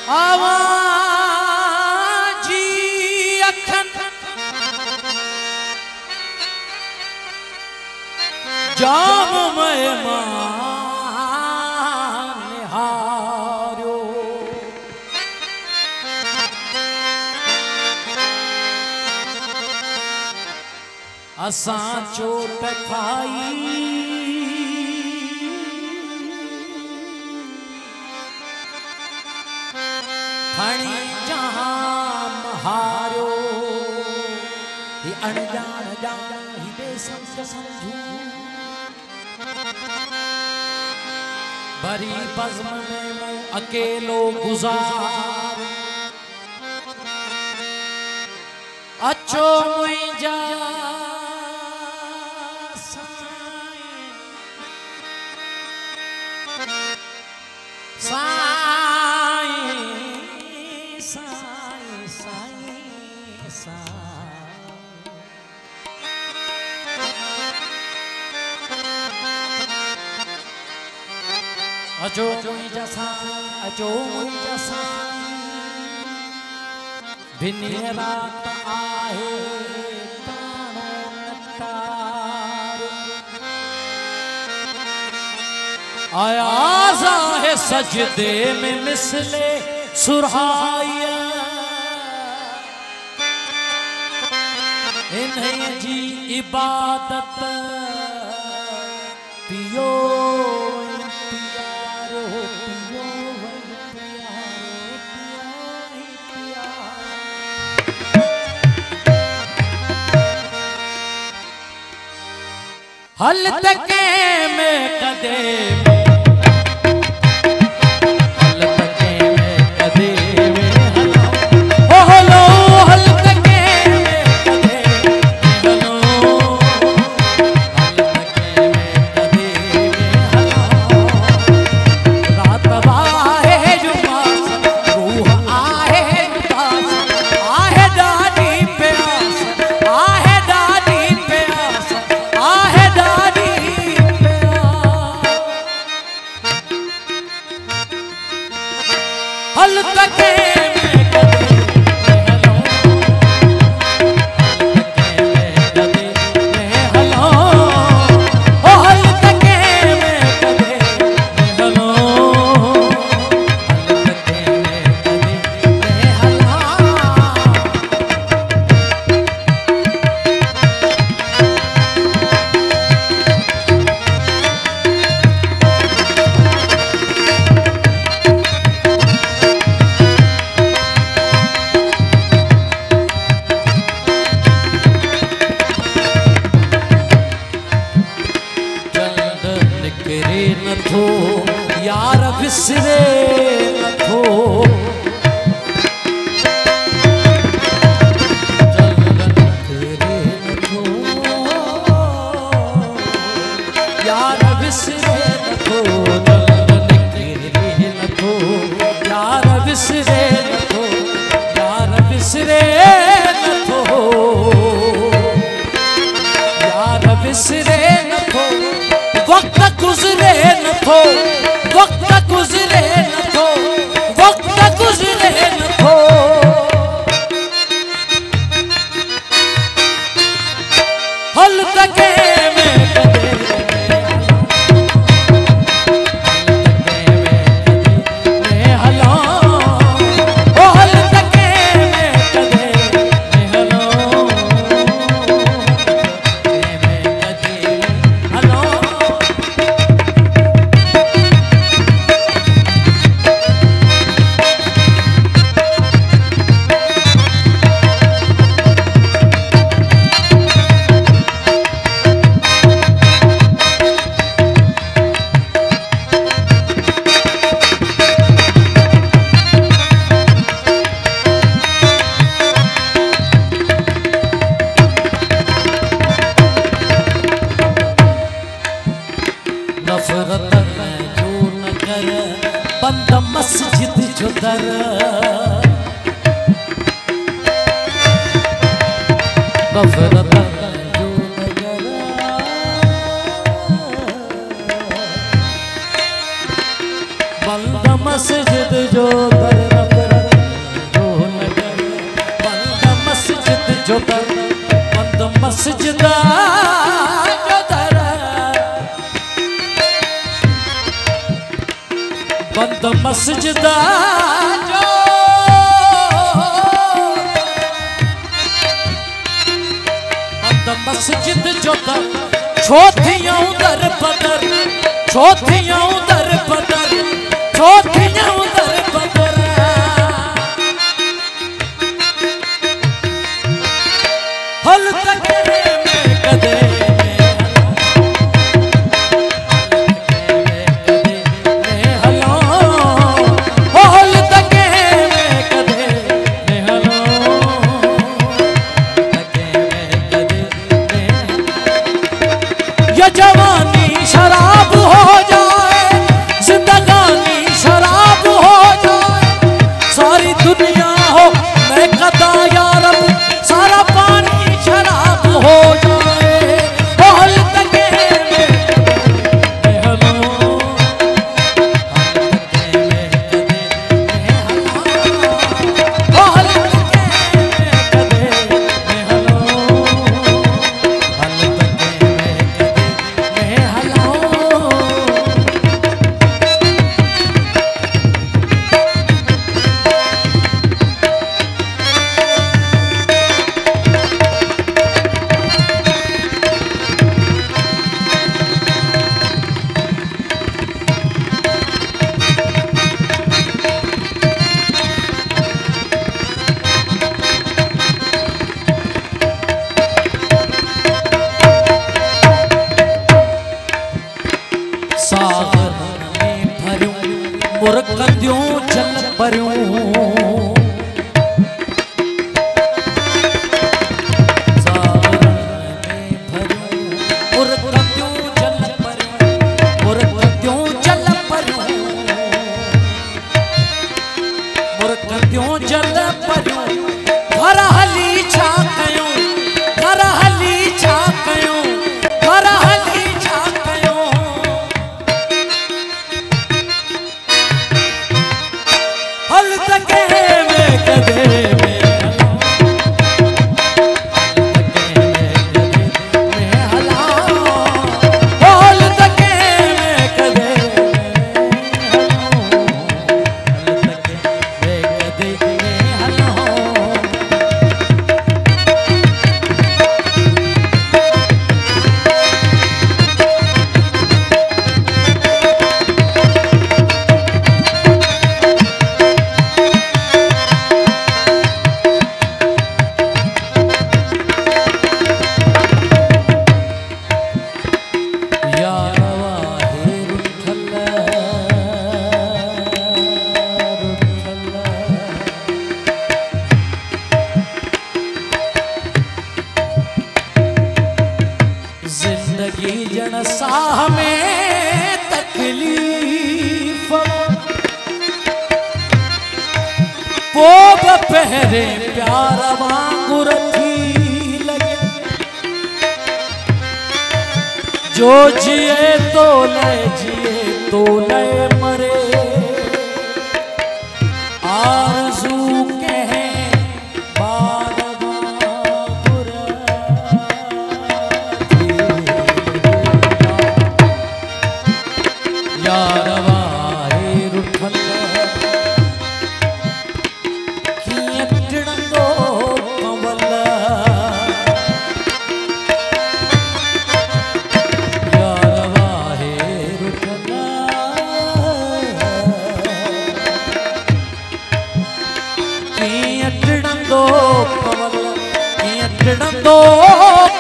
आवाजी अखन जाम मेहमान हारो असां चोट खाई खणी जाम हारो ये अनजान जान ही बेसमझ समझू भरी बज़्म में मैं अकेलो गुज़ार अचो मुंहिंजा साईं साईं साईं साईं अचो मुंहिंजा साईं अचो मुंहिंजा साईं भिनी रात आहे ताणो नटारो आयाज़ आहे सजदे में मिसले सुरहाया इन्हीं जी इबादत पियो प्यारो पियो प्यारो हल तके में कदे हल तके नथो यार विसरे नथो यार विसरे नथो नथो यार विसरे नथो यार विसरे नथो यार विसरे नथो वक्त गुज़रे नथो वक्त गुज़रे नथो वक्त गुज़रे नथो हल तके में कदे में हलो ओ हल तके में कदे में हलो में कदे हलो नफरत जो नगर बंद मस्जिद जो दर नफरत जो नगर बंद मस्जिद जो दर जो दर बंद मस्जिद जो दर बंद मस्जिद जो बंद मस्जिद जो दर छोथियां दर बदर छोथियां दर बदर छोथियां दर बदर हल तक में कदे जवानी शराब हो जाए जिंदगानी शराब हो जाए सारी दुनिया हो मैं कदा या रब सारा पानी शराब हो जाए हल तके में हलो हल तके में कदे हलो सागर में भरूं मुरकंदियों जल भरूं सागर में भरूं मुरकंदियों जल भरूं मुरकंदियों जल भरूं मुरकंदियों जल भरूं घर हली छा कयूं घर हली छा कयूं घर हली छा कयूं हल तके में कदे में हला हल तके में कदे हल तके में हला जिंदगी जन साह में तकलीफ पोब पहरे प्यार वांगुर थी लगे जो जिए तो ले मरे आरज़ू कहे बार वांगुर यार वाहे रुठल कीअं टिणंदो कंवल यार वाहे रुठल कीअं टिणंदो कंवल कीअं टिणंदो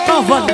कंवल